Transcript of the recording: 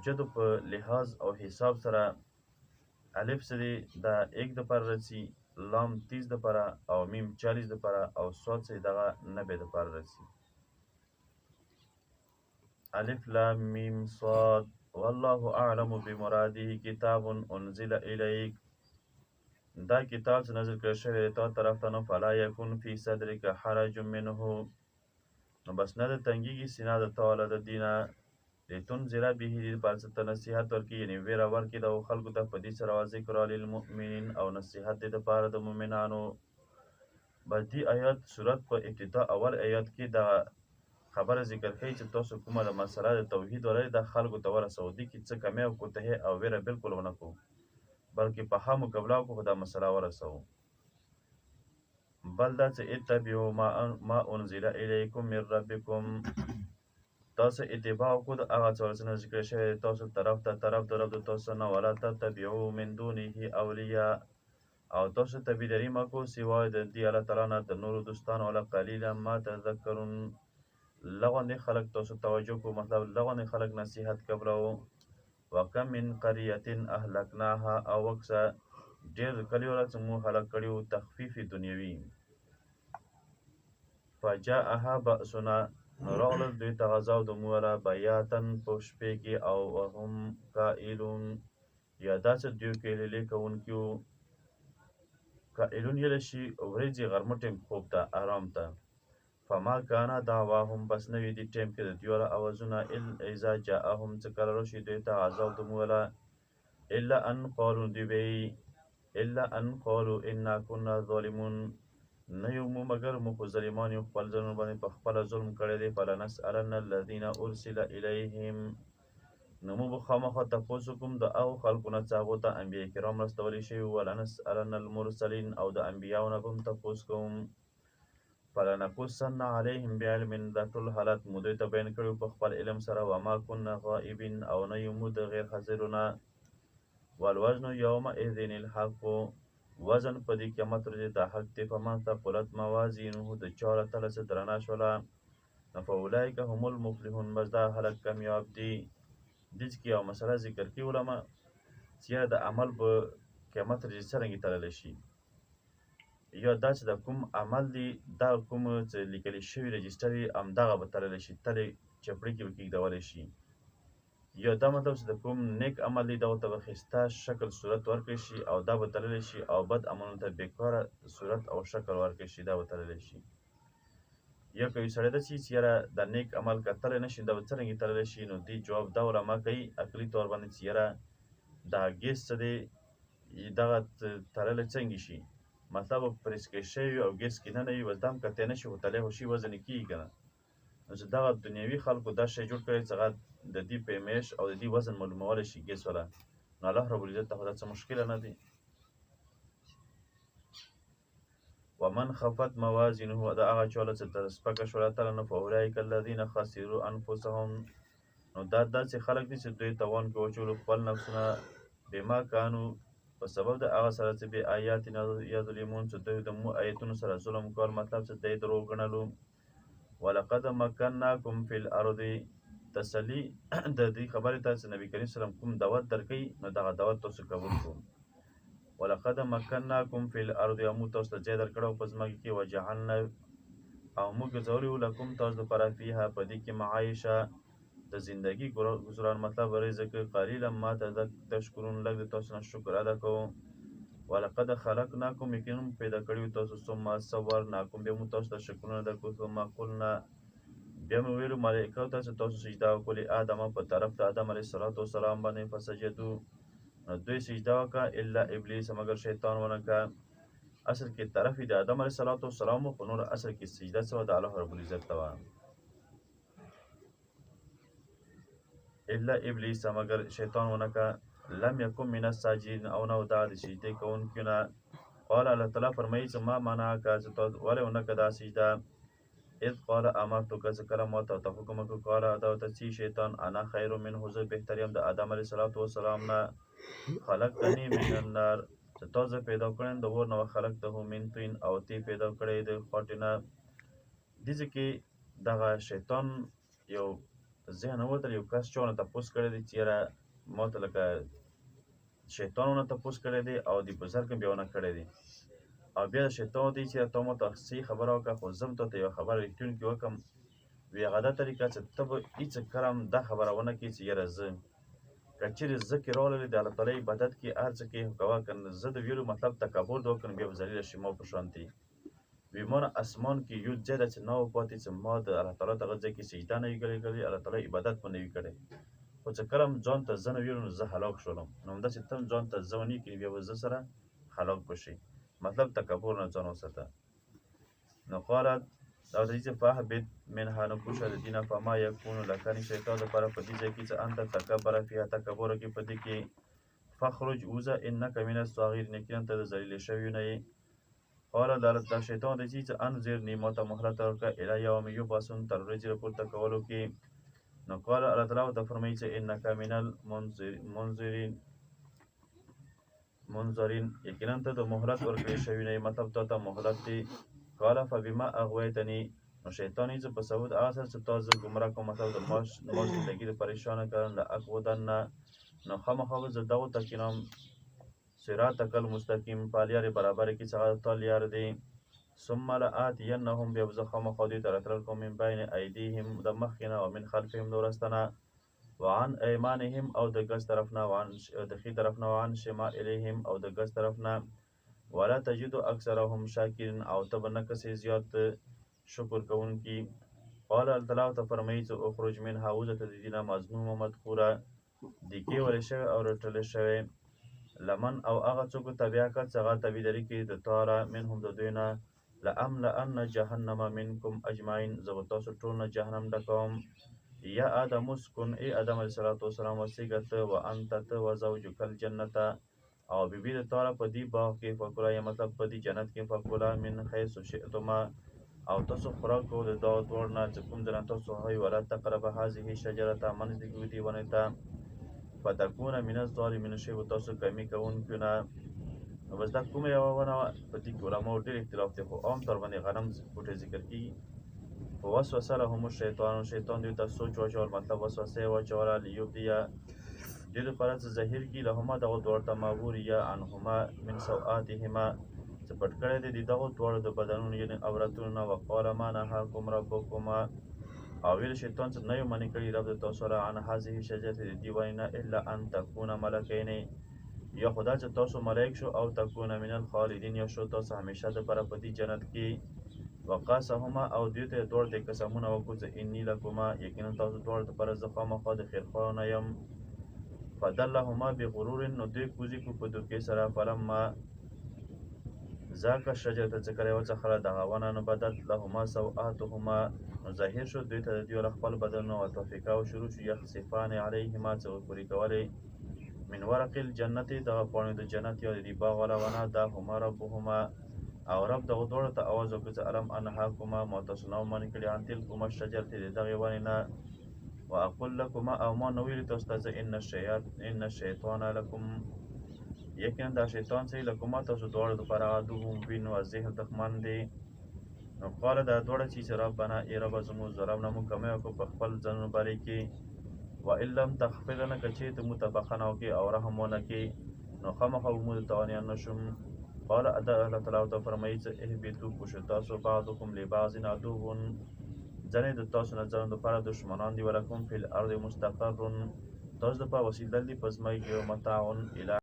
ابجدو په لحاظ او حساب سره الف څه دی دا 1 دپاره رسي، لام 30 دپاره او میم 40 دپاره او صاد څه دغه 90 دپاره رسي. الف لام میم صاد والله اعلم بمراده کتاب انزل الیک، دا کتاب چې نازل کړی شوی دی تا طرف ته نو فلا یکن فی صدرک حرج منه، نو بس نه د تنګیږي سینه د تا والا د دینه لتنذر به دې لپاره چې ته نصیحت ورکړي، یعنې ویره ورکړي د خلکو ته په دې سره وذکر للمؤمنین او نصیحت دې دپاره د مؤمنانو. بس دې آیات صورت په ابتدا اول آیات کې د خبره ذکر کوي چې تاسو کومه د مسله د توحید ولرئ د خلکو ته ورسوو، دې کې څه کمی او کوتاهي او ویره بالکل ونه کړو بلکې په ښه مقابله وکړو دا مسله ورسوو. بل دا چې اتبعوا ما انزل الیکم من ربکم، تاسو اتباع وکړو د هغه څه چې ذکر شوی تاسو طرف د رب د تاسو نه، ولا تتبعوا من دونه اولیاء، او تاسو تابعداري مه کوو سوای د دې الله تعالی نه د نورو دوستانو، ولا قلیلا ما تذکرون، لغوندې خلک تاسو توجه کوو، مطلب لغوندې خلک نصیحت قبلوو. وکم من قریة اهلکناها، او وکسه ډېر کلیو را چې موږ هلاک کړي وو تخفیف دنیوي. فجاءها بأسنا، نو راغلل دوی ته غذاو د موږ را بیاتن په شپې کې او وهم قائلون، یا داسې دوی کیللې کوونکي وو. قائلون یلی شي ورځې غرمه ټیم خوب ته آرام ته. فما کان دعواهم، بس نه وي دې ټیم کې د دوی والا اوازونه اذا جاءهم چې کله راشي دوی ته عذاب د موږ والا الا ان قالوا دوی به الا ان قالوا انا كنا ظالمون، نه یو مو مګر موږ خو ظالمان یو، خپل ځانونو باندې په خپله ظلم کړی دی. فلنسألن الذین ارسل الیهم، نو موږ به خامخا تپوس وکړو د هغو خلکو نه چې هغو ته انبیا کرام راستولی شوي وو. ولنسألن المرسلین، او د انبیاو نه به هم تپوس کوم. فلنقصن علیهم بعلم، دا ټول حالت مو دوی ته بیان کړي په خپل علم سره. وما کنا غائبین، او نه یو مو د غیر حاضرونه. والوزن یومئذ الحق، وزن په دې قیامت ورځې د حق دی. فمن ثقلت موازینه، د چا تله چې درنه شوله، نو فاولئک هم المفلحون، بس دا خلک کامیاب دي. دې کې یوه مسله ذکر کړي علما چې یاره د عمل په قیامت ورځې څرنګې تللی شي، یا دا چې د کوم عمل دی دا کوم چې لیکلی شوي رجسټر وي همدغه به تللی شي، تلې چپړې کې به کېږدولی شي، یا دا مطلب چې د کوم نیک عمل دی دغو ته به ښایسته شکل صورت ورکړی شي او دا به تللی شي، او بد عملونو ته بېکاره صورت او شکل ورکړی شي دا به تللی شي. یا که یو سړی داسې چې یاره د نیک عمل که تللی نه شي دا به څرنګې تللی شي، نو دې جواب دا علما کوي عقلي طور باندې چې یاره دا ګیس څه دی دغه تللی څنګه شي، مطلب پریس کې شوي او ګیس کې نه وي، بس دا هم کتی نه شي خو تلی خو شي وزن یې کېږي که نه. نو چې دغه دنیوي خلکو دا شی جوړ کړی چې هغه د دې پیمایش او د دې وزن معلومولی شي ګیس والا، نو الله رب العزت ته خو دا څه مشکله نه دی. ومن خفت موازینه، دا هغه چاله چې سپکه شوله تله، نو فاولئک الذین خسروا انفسهم، نو دا داسې خلک دي چې دوی تاوان کې واچولو خپل نفسونه، بما کانو په سبب د هغه سره چې بې آیاتنا یظلمون، چې دوی د مو آیتونو سره ظلم کول، مطلب چې دوی دروغ ګڼلو. ولقد مکناکم فی الارض، تسلی د دې خبرې ته چې نبي کریم وسلم کوم دعوت درکوي نو دغه دعوت تاسو قبول کړو. ولقد مکناکم فی الارض، او موږ تاسو ته ځای درکړی په ځمکه کې. وجعلنا، او موږ ګرځولی وو لکم تاسو دپاره فیها په دې کې معایشه د زندګي ګزاران، مطلب رزق. قلیلا ما تشکرون، لږ د تاسو نه شکر ادا کوو. ولقد خلقناکم، یقینا پیدا کړي وو تاسو. ثم صورناکم، بیا موږ تاسو ته شکلونه درکړو. ثم قلنا، بیا مې ویلو ملایکو ته چې تاسو سجده وکړئ آدم په طرف د آدم علیه السلام باندې. فسجدو، نو دوی سجده وکړه الا ابلیس، مگر شیطان ونه کړه. اصل کې طرف یې د آدم علیه السلام خو نور اصل کې سجده څه وه د الله رب العزت ته وه. الا ابلیس، مگر شیطان ونه کړه. لم یکن من الساجدین، او نه و دا د سجدې کوونکو نه. قال الله تعالی فرمایي چې ما منعک، چې تا ولې ونه کړه دا سجده. اذ قال امرتک، چې کله ما ته حکم وکړ. قال دا ورته چې شیطان انا خیر منه، زه بهتر یم د آدم علیه السلام نه. خلقتنی من النار، چې تا زه پیدا کړی د اور نه، وخلقته من طین، او تی پیدا کړی د خاټې نه. دې کې دغه شیطان یو ذهن ووتل یو کس چا ونه تپوس کړی دی چې یاره ما ته لکه شیطان ونه تپوس کړی دی او د بزرګ بیا ونه کړی دی او بیا د شیطان دی چې تا ما ته صحیح خبره وکړه خو زه هم تا ته یوه خبره رښتونکې وکړم وی هغه دا طریقه چې ته به هېڅ کله هم دا خبره ونه کړې چې یاره زه که چیرې زه کې راغلی د الله تعالی عبادت کې هر څه کې کوه که نه زه د ویلو مطلب تکبر د وکړم بیا به ذلیله شي ما په شانتې وی ما نه اسمان کې یو ځای ده چې نه و پاتې چې ما د الله تعالی دغه ځای کې سجده نه وي کړې الله تعالی عبادت به نه وي کړی خو چې کله هم ځان ته زه نه ویلو نو زه هلاک شولم نو همداسې ته هم ځان ته زه ونه کړې بیا به زه سره هلاک به شي مطلب تکبر نه ځان وساته نو قالت او د دې چې فاهبط منها نو کوشه د دینه فما یکون لکه نشي تا دپاره په دې ځای کې چې انت تکبره فیها تکبره کې په دې کې فخرج اوزه انک من الصاغرین یقینا ته د ذلیلې شویو نه یې قال دا شیطان دی چې انذرني ما ته مهلت ورکړه الی یوم یبعثون تر ورځې راپورته کولو کې نو قال الله تعالی ورته فرمایي چې انک من المنذرین یقینا ته د مهلت ورکړې شوي نه یې مطلب تا ته مهلت دی قال فبما اغویتنی نو شیطان یې زه په سبب د هغه څه چې تا زه ګمراه کړم مطلب د ما زندګي د پریشانه کړم لاقعدن نو خامخا به زه دغو ته کینم صراطک المستقیم په لیارې برابرې کې چې هغه تا لیار دی ثم لآتینهم بیا به زه خامخا دوی ته راتلل کوم من بین ایدیهم د مخکې نه او من خلفهم د وروسته نه وعن ایمانهم او د ګس طرف نه د ښي طرف نه وعن شمائلهم او د ګس طرف نه ولا تجد اکثرهم شاکرین او ته به نه کسې زیات شکر کوونکي قال الله تعالی ورته فرمایي چې اخرج منها وځه د دې نه مذمومه مدحوره دیکې ولې شوی او رټلی شوی لمن او هغه څوک تبعه کړ چې هغه تابعداري کوي د تاره منهم د دوی نه لأملأن جهنم منکم اجمعین زه به تاسو ټول نه جهنم ډکوم یا آدم اسکن ای آدم علیه السلام وسیږه ته و انت ته و زوجک الجنة او بیبي د تاره په دې باغ کې فکولا یا مطلب په دې جنت کې فکولا من حیث شئتما او تاسو خوراک کوو د دغو دواړو نه چې کوم ځای نه تاسو خوښوئ ولا تقربه هذه شجرة منځ د ګودې ونې ته فتکونه من الظالمین شی به تاسو کمي کوونکو نه نو بس دا کومه یوه ونه وه په دې کې علماو ډېر اختلاف دی خو عام طور باندې غنم بوټی ذکر کېږي فوسوسه لهم الشیطان شیطان دوی ته سوچ واچول مطلب وسوسه یې واچوله لیبدیه دې دپاره چې ظاهر کړي لهما دغو دواړو ته ما بوریا عنهما من سوآتهما چې پټ کړی دی د دغو دواړو د بدنونو یعنې عورتونو نه وقال ما نهاکم ربکما او ویل شیطان چې نه یو منې کړي رب د تاسو سره عن هذه شجرة د دې ونې نه الا ان تکونه ملکین یا خدا چې تاسو ملایک شو او تکونه من الخالدین یا شو تاسو همیشه دپاره په دې جنت کې وقاسهما او دوی ته دواړو ته قسمونه وکړو چې اني لکما یقینا تاسو دواړو دپاره زه خامخا د خیرخواهو نه یم فدلهما بغرور نو دوی کوزي کړو په دوکې سره فلما ذاک الشجرة چې کله یې وڅښله دغه ونه نو بدت لهما سوآتهما نو ظاهر شو دوی ته د دوی له خپل بدنونو وطفقا او شروع شو یخصفان علیهما چې وپورې کولې من ورق الجنت دغه پاڼې د جنت یا د دې باغ والا ونه داهما ربهما او رب دغو دواړو ته اواز وکړو چې الم انهاکما ما تاسو نه ومنې کړي عن تلکما الشجرة د دغې ونې نه واقول لکما او ما نه ویلي تاسو ته زه ان الشیطان لکم یقینا دا شیطان چې لکما تاسو دواړو دپاره عدو مبین واضح دښمن دی نو قاله دا دواړه چې ربنا ای ربه زموږ ظلمنا موږ کمی وکړو په خپل ځانونو بارې کې وان لم تغفر لنا که چېرته موږ ته بښنه وکړې او رحم ونه کړې نو خامخا به موږ د تاوانیان نه شو قال الله تعالی ورته فرمایي چې اهبطوا کوشو تاسو بعضکم لبعض عدو ځینې د تاسو نه ځانو دپاره دښمنان دي ولکم فی الارض مستقر تاسو دپاره اوسېدل دي په ځمکې کې متاع